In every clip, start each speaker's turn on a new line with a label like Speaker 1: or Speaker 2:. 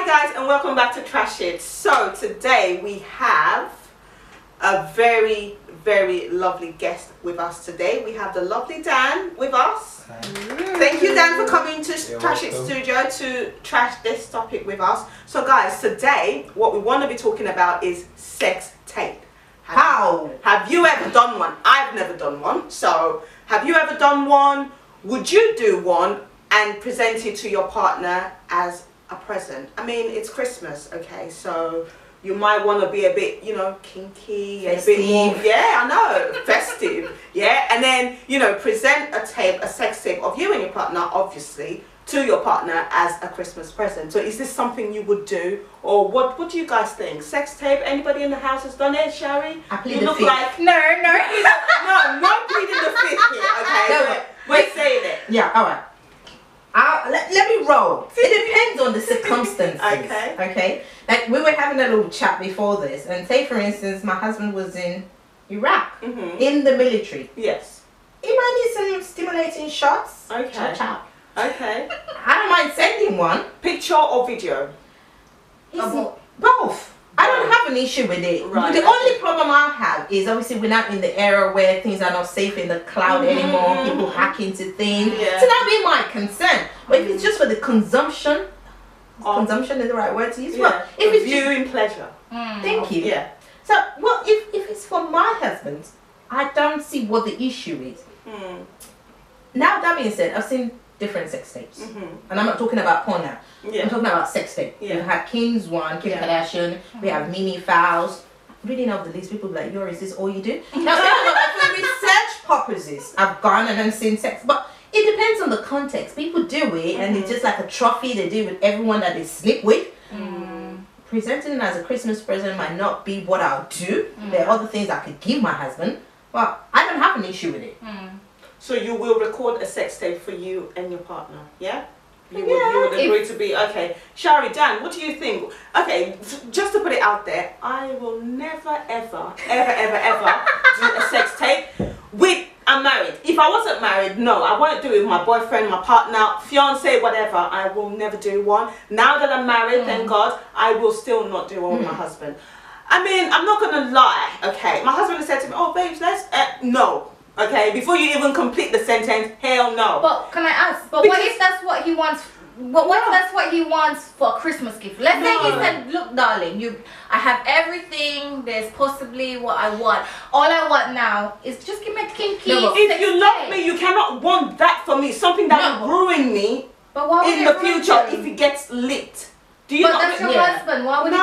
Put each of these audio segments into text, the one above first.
Speaker 1: Hi guys, and welcome back to Trash It. So today we have a very lovely guest with us today. We have the lovely Dan with us. Thank you, Dan, for coming to Trash It Studio to trash this topic with us. So guys, today what we want to be talking about is sex tape. Have you ever done one? I've never done one. So have you ever done one? Would you do one and present it to your partner as a present? I mean, it's Christmas, okay, so you might want to be a bit, you know, kinky and a bit more, yeah, I know, festive, yeah, and then, you know, present a tape, a sex tape of you and your partner, obviously, to your partner as a Christmas present. So is this something you would do, or what do you guys think? Sex tape? Anybody in the house has done it? Shari?
Speaker 2: I plead
Speaker 1: you
Speaker 2: the
Speaker 1: look
Speaker 2: fifth.
Speaker 1: like
Speaker 2: No,
Speaker 1: pleading the fifth here, okay?
Speaker 2: No,
Speaker 1: we're saying it.
Speaker 2: Yeah, all right. Let me roll. It depends on the circumstances. Okay. Like we were having a little chat before this, and say for instance, my husband was in Iraq in the military.
Speaker 1: Yes.
Speaker 2: He might need some stimulating shots.
Speaker 1: Okay.
Speaker 2: Chop, chop.
Speaker 1: Okay.
Speaker 2: I don't mind sending one.
Speaker 1: Picture or video?
Speaker 2: Both. I don't have an issue with it.
Speaker 1: Right.
Speaker 2: The only problem I have is obviously we're not in the era where things are not safe in the cloud anymore. People hack into things.
Speaker 1: Yeah.
Speaker 2: So that would be my concern. But if it's just for the consumption, consumption is the right word to use.
Speaker 1: Yeah.
Speaker 2: Well, if it's
Speaker 1: viewing pleasure.
Speaker 2: Thank you.
Speaker 1: Yeah.
Speaker 2: So, well, if it's for my husband, I don't see what the issue is. Now that being said, I've seen different sex tapes, and I'm not talking about porn now.
Speaker 1: Yeah.
Speaker 2: I'm talking about sex tape.
Speaker 1: Yeah.
Speaker 2: We've had Kim's one, Kim Kardashian. We have Mimi Fowles. Reading off the list, people be like, "Yo, is this all you do?" Now, for research purposes, I've gone and I've seen sex, but it depends on the context. People do it, and it's just like a trophy they do with everyone that they sleep with. Presenting it as a Christmas present might not be what I'll do. There are other things I could give my husband, but I don't have an issue with it.
Speaker 1: So you will record a sex tape for you and your partner, yeah? You would agree to be, okay. Shari, Dan, what do you think? Okay, just to put it out there, I will never, ever do a sex tape with, I'm married. If I wasn't married, no, I won't do it with my boyfriend, my partner, fiance, whatever. I will never do one. Now that I'm married, thank God, I will still not do one with my husband. I mean, I'm not going to lie, okay? My husband has said to me, oh, babes, let's, no. Okay, before you even complete the sentence, hell no.
Speaker 3: But can I ask? But what if that's what he wants? What if that's what he wants for a Christmas gift? Let's say he said, "Look, darling, I have everything. There's possibly what I want. All I want now is just give me a kinky."
Speaker 1: No, if you love me, you cannot want that for me. Something that will ruin me in the future if it gets lit. Do you
Speaker 3: but that's your husband. Why would he?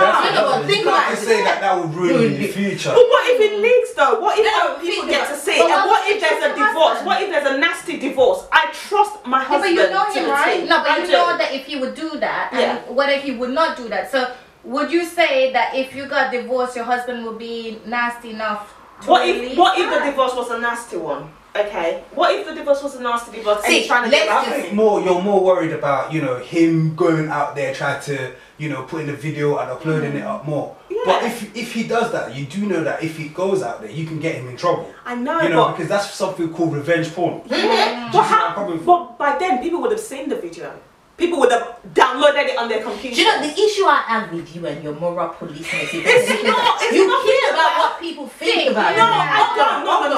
Speaker 2: Think about it.
Speaker 4: Say that will ruin the future.
Speaker 1: But what if it leaks though? What if people get to see? And what if there's a divorce? What if there's a nasty divorce? I trust my husband.
Speaker 3: But you know him, right? No, but you know that if he would do that, and what if he would not do that? So would you say that if you got divorced, your husband would be nasty enough to
Speaker 1: What if the divorce was a nasty one? Okay. What if the divorce was a nasty divorce and he's trying to get
Speaker 4: I think you're more worried about, you know, him going out there trying to, you know, putting the video and uploading it up more.
Speaker 1: Yeah.
Speaker 4: But if he does that, you do know that if he goes out there, you can get him in trouble.
Speaker 1: I know,
Speaker 4: you know, because that's something called revenge porn.
Speaker 1: But by then, people would have seen the video. People would have downloaded it on their computer.
Speaker 2: Do you know the issue I have with you and your moral policeman? You
Speaker 1: not
Speaker 2: care about what people think about you.
Speaker 1: No, I don't.
Speaker 2: Hold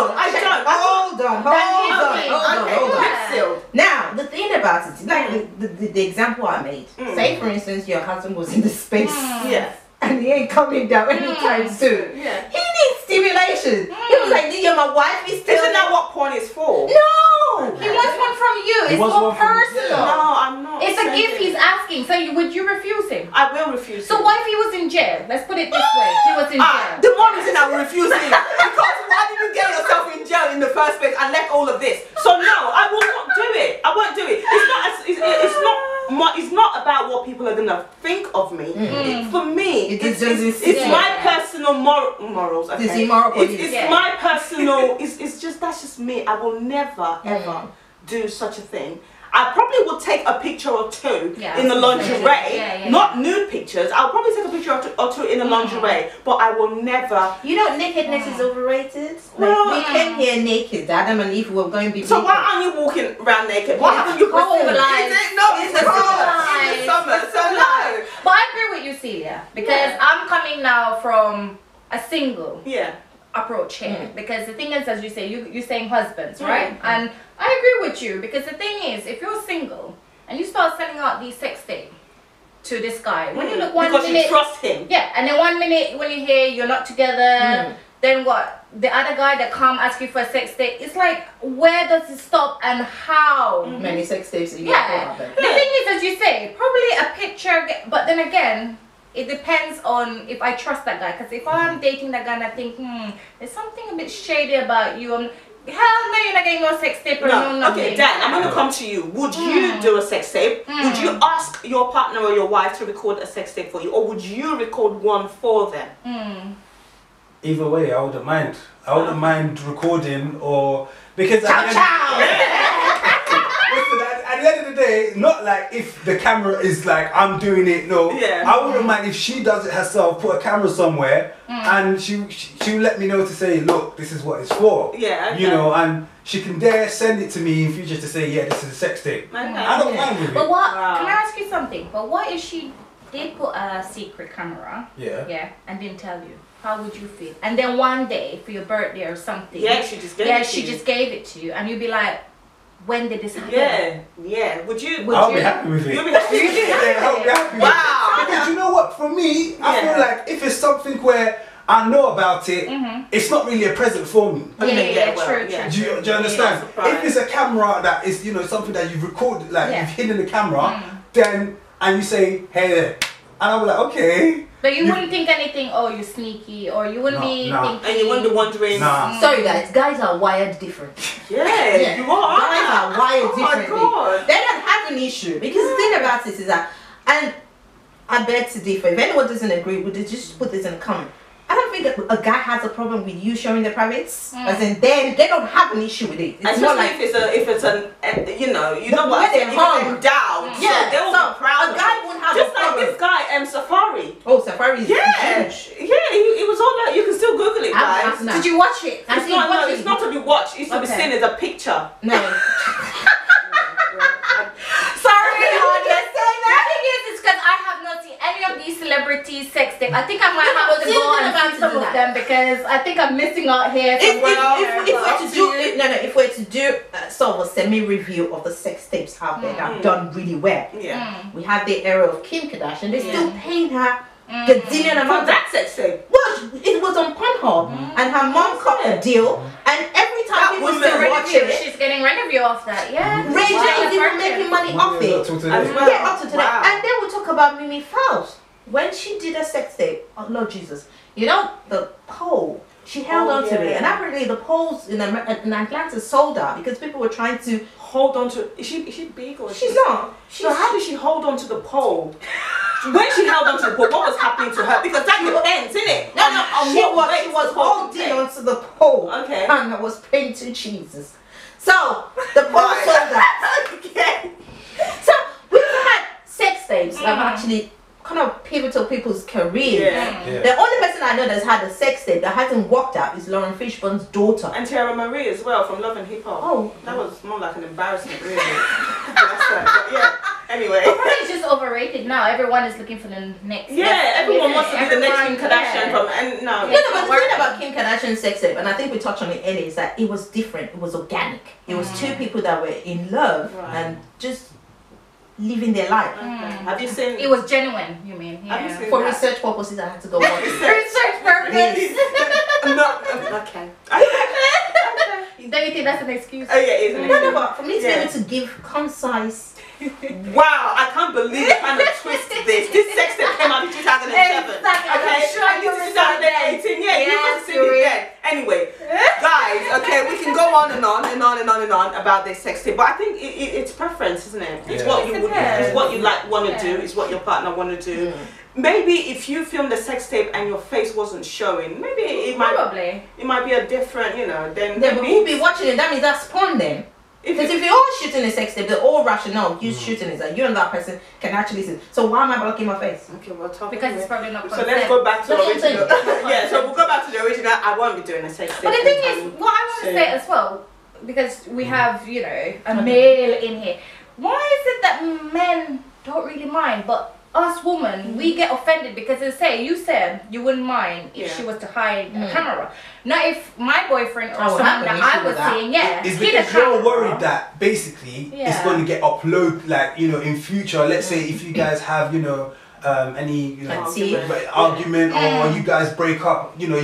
Speaker 2: on. Now, the thing about it, like the example I made. Say, for instance, your husband was in the space.
Speaker 1: Yes.
Speaker 2: And he ain't coming down anytime soon.
Speaker 1: Yeah.
Speaker 2: He needs stimulation. He was like, "You're my wife." He's still.
Speaker 1: Isn't that what porn is for?
Speaker 2: No.
Speaker 3: He wants one from you. It's more personal.
Speaker 1: No, I'm not.
Speaker 3: It's a gift he's asking. So would you refuse him?
Speaker 1: I will refuse.
Speaker 3: So what if he was in jail? Let's put it this way. He was in jail.
Speaker 1: The one reason I will refuse him because why did you get yourself in jail in the first place and left all of this? So no, I will not do it. I won't do it. It's not about what people are gonna think of me. For me, it's my personal morals. Okay? It's my personal. That's just me. I will never ever do such a thing. I probably would take a picture or two in the lingerie, not nude pictures. I'll probably take a picture or two in the lingerie, but I will never.
Speaker 2: You know, nakedness is overrated. Like, we came here naked. Adam and Eve were going to be.
Speaker 1: So why aren't you walking around naked? Why haven't you?
Speaker 2: Cold,
Speaker 1: it's cold. It's the summer, so no.
Speaker 3: But I agree Celia, because I'm coming now from a single approach here. Because the thing is, as you say, you're saying husbands, right? And I agree with you, because the thing is, if you're single and you start sending out these sex tapes to this guy, when you look 1 minute,
Speaker 1: because you trust him,
Speaker 3: and then 1 minute when you hear you're not together, then what? The other guy that come ask you for a sex tape, it's like, where does it stop and how?
Speaker 2: Many sex tapes.
Speaker 3: The thing is, as you say, probably a picture, but then again, it depends on if I trust that guy. Because if I'm dating that guy and I think, there's something a bit shady about you, hell no, you're not getting no sex tape or no nothing.
Speaker 1: Okay, Dan, I'm going to come to you. Would you do a sex tape? Would you ask your partner or your wife to record a sex tape for you? Or would you record one for them?
Speaker 4: Either way, I wouldn't mind. I wouldn't mind recording, or because listen, at the end of the day, not like if the camera is like I'm doing it. No, I wouldn't mind if she does it herself. Put a camera somewhere, and she'll let me know to say, look, this is what it's for. You know, and she can dare send it to me in future to say, yeah, this is a sex tape. I don't mind with it.
Speaker 3: But what? Can I ask you something? But what if she did put a secret camera? And didn't tell you? How would you feel? And then one day for your birthday or something,
Speaker 1: she just gave it to you,
Speaker 3: and you'd be like, when did this happen?
Speaker 1: Would you?
Speaker 4: I'll be happy with it.
Speaker 1: You'll be happy with it.
Speaker 4: I'll be happy with it. Because you know what? For me, I feel like if it's something where I know about it, it's not really a present for me.
Speaker 3: True.
Speaker 4: Do you understand? If it's a camera that is, something that you've recorded, like you've hidden the camera, then and you say, hey, and I'll be like, okay.
Speaker 3: But you wouldn't think anything, oh, you're sneaky, or you wouldn't be thinking...
Speaker 1: And you wouldn't be wondering...
Speaker 2: Sorry guys are wired different.
Speaker 1: You are.
Speaker 2: Guys are wired differently.
Speaker 1: God.
Speaker 2: They don't have an issue. Because the thing about this is that, and I beg to differ, if anyone doesn't agree, would they just put this in a comment? I don't think a guy has a problem with you showing their privates. As in, they don't have an issue with it. It's not like
Speaker 1: if it's an you know what I'm saying, if it's endowed, they will be proud.
Speaker 2: A guy wouldn't have
Speaker 1: just
Speaker 2: a problem.
Speaker 1: like this guy, Safari.
Speaker 2: Oh, Safari is huge.
Speaker 1: He was all that. You can still Google it, guys.
Speaker 3: Did you watch it?
Speaker 1: It's not to be watched. It's to be seen as a picture.
Speaker 2: No.
Speaker 3: Sorry, audience. The thing is, it's because I have not seen any of these celebrity sex tapes. I think I might have to go and see some of them because I think I'm missing out here.
Speaker 2: If we're to do sort of a semi-review of the sex tapes out there that have done really well, we had the era of Kim Kardashian. They still paid her gazillion amount.
Speaker 1: That sex tape.
Speaker 2: Well, it was on Pornhub, and her mom cut a deal, and every time people still watching it,
Speaker 3: she's getting revenue off that.
Speaker 2: Ray J is even making money off it.
Speaker 4: Up to today.
Speaker 2: Up to today. And then we talk about Mimi Faust. When she did a sex tape, oh Lord Jesus, the pole, she held on to it, and apparently the poles in Atlanta sold out because people were trying to
Speaker 1: hold on to. Is she big or
Speaker 2: she's not?
Speaker 1: So how did she hold on to the pole? When she held on to the pole, what was happening to her? Because that depends, isn't it?
Speaker 2: She was holding onto the pole,
Speaker 1: and
Speaker 2: I was praying to Jesus. So the pole sold out.
Speaker 1: Okay.
Speaker 2: So we've had sex tapes that have actually kind of pivotal people's careers. The only person I know that's had a sex tape that hasn't worked out is Lauren Fishburne's daughter.
Speaker 1: And Tara Marie as well from Love and Hip Hop.
Speaker 2: Oh.
Speaker 1: That was more like an embarrassment, really. But anyway.
Speaker 3: It's just overrated now. Everyone is looking for the next.
Speaker 1: Everyone wants to be the next Kim Kardashian from. And no.
Speaker 2: But the thing about Kim Kardashian's sex tape, and I think we touched on it earlier, is that it was different. It was organic. It was two people that were in love and just living their life.
Speaker 1: Have you seen?
Speaker 3: It was genuine. You mean?
Speaker 2: For research purposes, I had to go watch it.
Speaker 3: Research purposes.
Speaker 1: Okay.
Speaker 3: Don't you think that's an excuse?
Speaker 1: Oh yeah, it is an excuse.
Speaker 2: No, but for me to be able to give concise.
Speaker 1: Wow, I can't believe you kind of twisted this. This sex tape came out in 2007.
Speaker 3: Exactly.
Speaker 1: Okay,
Speaker 3: I'm sure you were
Speaker 1: 2018. Yeah, you must have seen it then. Anyway, guys, okay, we can go on and on and on and on and on about this sex tape, but I think it's preference, isn't it? It's what you would, it's what you want to do, it's what your partner want to do. Maybe if you filmed a sex tape and your face wasn't showing, maybe it might be a different, then
Speaker 2: but we'll be watching it. That means that's porn then. Because if you're all shooting a sex tape, the all rationale you shooting is that you and that person can actually see. So why am I blocking my face?
Speaker 1: Okay, we'll talk.
Speaker 3: Because it's probably not.
Speaker 1: So let's go back to the original. So we'll go back to the original. I won't be doing a sex tape.
Speaker 3: But the thing is, what I want to say as well, because we have a male in here. Why is it that men don't really mind, but us women, we get offended because they say, you said you wouldn't mind if she was to hide a camera. Not if my boyfriend or someone that I was seeing,
Speaker 4: it's because you're worried that basically it's going to get uploaded, like, you know, in future. Let's say if you guys have, you know, any argument or you guys break up, you know,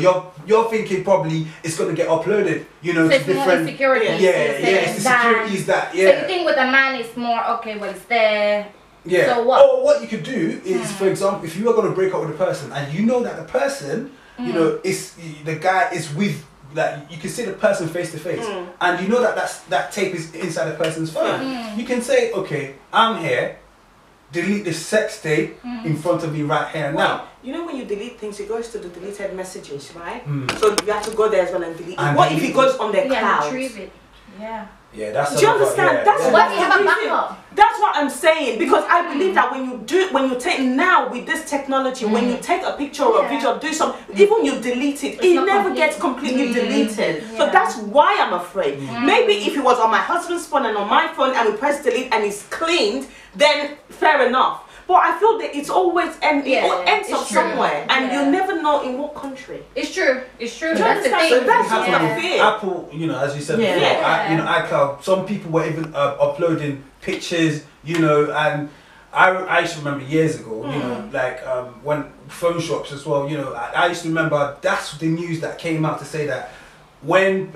Speaker 4: you're thinking probably it's going to get uploaded, you know,
Speaker 3: so
Speaker 4: to different
Speaker 3: security.
Speaker 4: It's the securities that
Speaker 3: So you think with a man it's more okay, well, it's there.
Speaker 4: Yeah.
Speaker 3: So what?
Speaker 4: Or what you could do is, for example, if you are going to break up with a person and you know that the person, you know, is the guy is with, like, you can see the person face to face, and you know that tape is inside the person's phone. You can say, okay, I'm here. Delete the sex tape in front of me right here and now.
Speaker 1: You know when you delete things, it goes to the deleted messages, right? So you have to go there as well and delete it. What if it goes on their cloud?
Speaker 3: Retrieve it. Yeah.
Speaker 4: Yeah, that's.
Speaker 1: Do you understand? That's
Speaker 3: what you have a backup.
Speaker 1: That's what I'm saying, because I believe that when you take now with this technology, when you take a picture or a video, do something, even you delete it, it never gets completely deleted. So that's why I'm afraid. Maybe if it was on my husband's phone and on my phone and we press delete and it's cleaned, then fair enough. But I feel that it's always it ends up somewhere, and you never know in what country.
Speaker 3: It's true. It's true.
Speaker 1: That's the thing. So that's what I feel.
Speaker 4: Apple, you know, as you said before, you know, iCloud. Some people were even uploading pictures, you know, and I used to remember years ago, you know, like when phone shops as well, you know, I used to remember that's the news that came out to say that when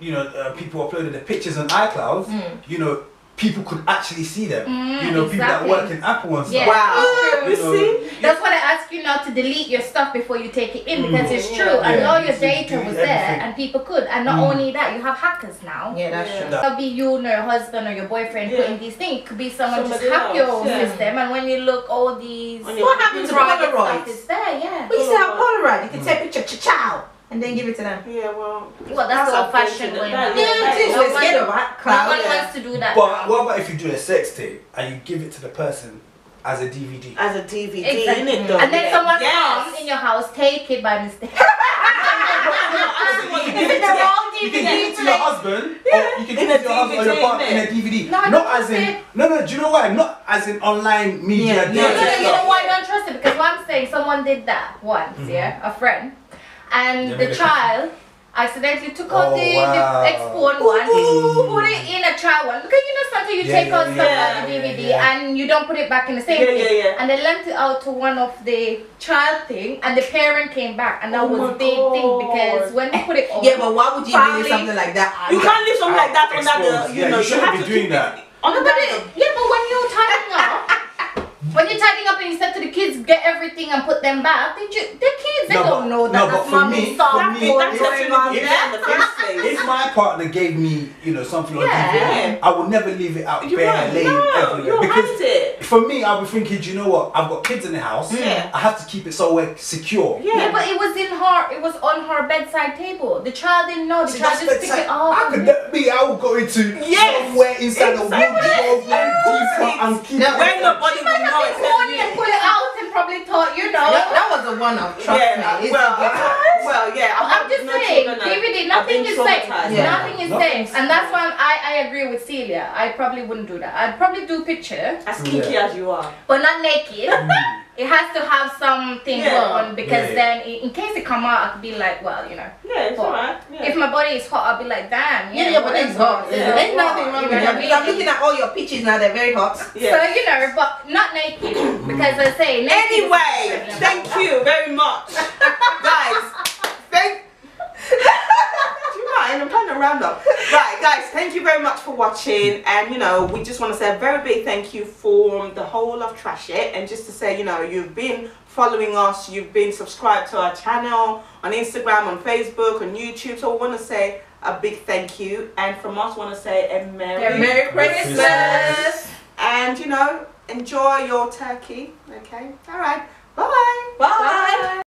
Speaker 4: you know, people uploaded the pictures on iCloud, you know, people could actually see them. You know, people that work in Apple and stuff.
Speaker 1: Wow. You see?
Speaker 3: That's why I ask you not to delete your stuff before you take it in, because it's true. And all your data was there and people could. And not only that, you have hackers now.
Speaker 2: Yeah, that's true.
Speaker 3: It could be you or your husband or your boyfriend putting these things. It could be someone just hack your system, and when you look, all these
Speaker 2: what happened to Polaroid?
Speaker 3: Is there, yeah.
Speaker 2: We used to have Polaroid. You could take a picture, ciao, and then give it to them.
Speaker 1: Yeah, well,
Speaker 3: that's the old fashioned way.
Speaker 2: We're scared of that.
Speaker 3: No one wants to do that.
Speaker 4: But what about if you do a sex tape and you give it to the person as a DVD?
Speaker 1: As a DVD,
Speaker 3: exactly. And then someone comes in your house, take it by mistake.
Speaker 4: You can give it to your husband, or you can give it to your husband or your partner in a DVD. No, do you know why? Not as in online media.
Speaker 3: You know why I don't trust it? Because what I'm saying, someone did that once, a friend. And the child accidentally took out the export one, put it in a child one. Because you know sometimes you take out stuff out the DVD and you don't put it back in the same thing. And they lent it out to one of the child thing, and the parent came back, and that was a big thing, because when they put it on,
Speaker 2: but why would you leave something like that?
Speaker 1: You can't leave something like that under the, you know, you have to
Speaker 4: doing that.
Speaker 3: But when you're tidying up, and you said to the kids, get everything and put them back, the kids, they don't know that that's mommy's soft.
Speaker 4: If my partner gave me, you know, something on DVD, I would never leave it out bare laying everywhere. Because for me, I'll be thinking, do you know what? I've got kids in the house. I have to keep it somewhere secure.
Speaker 3: Yeah, but it was on her bedside table. The child didn't know. The child just picked it up.
Speaker 4: I would go into somewhere inside the wardrobe and keep it.
Speaker 1: Where nobody will know it.
Speaker 3: And pull it out and probably thought, you know.
Speaker 2: That was a one-off, trust me.
Speaker 3: I'm just saying, DVD, nothing is safe. Nothing is safe. And that's why I agree with Celia. I probably wouldn't do that. I'd probably do picture.
Speaker 1: As kinky as you are.
Speaker 3: But not naked. It has to have something on, because then in case it come out, I could be like, well, you know.
Speaker 1: Yeah, it's alright.
Speaker 3: If my body is hot, I'll be like, damn.
Speaker 2: But it's hot. There's nothing wrong with that. I'm looking at all your pictures now, they're very hot.
Speaker 3: So, you know, but not naked. Because I say naked.
Speaker 1: Anyway, thank you very much. Guys, I'm trying to round up. Right, guys, thank you very much for watching, and you know, we just want to say a very big thank you for the whole of Trash It, and just to say, you know, you've been following us, you've been subscribed to our channel on Instagram, on Facebook, on YouTube, so we want to say a big thank you, and from us want to say a Merry Christmas, and you know, enjoy your turkey. Okay, all right, bye.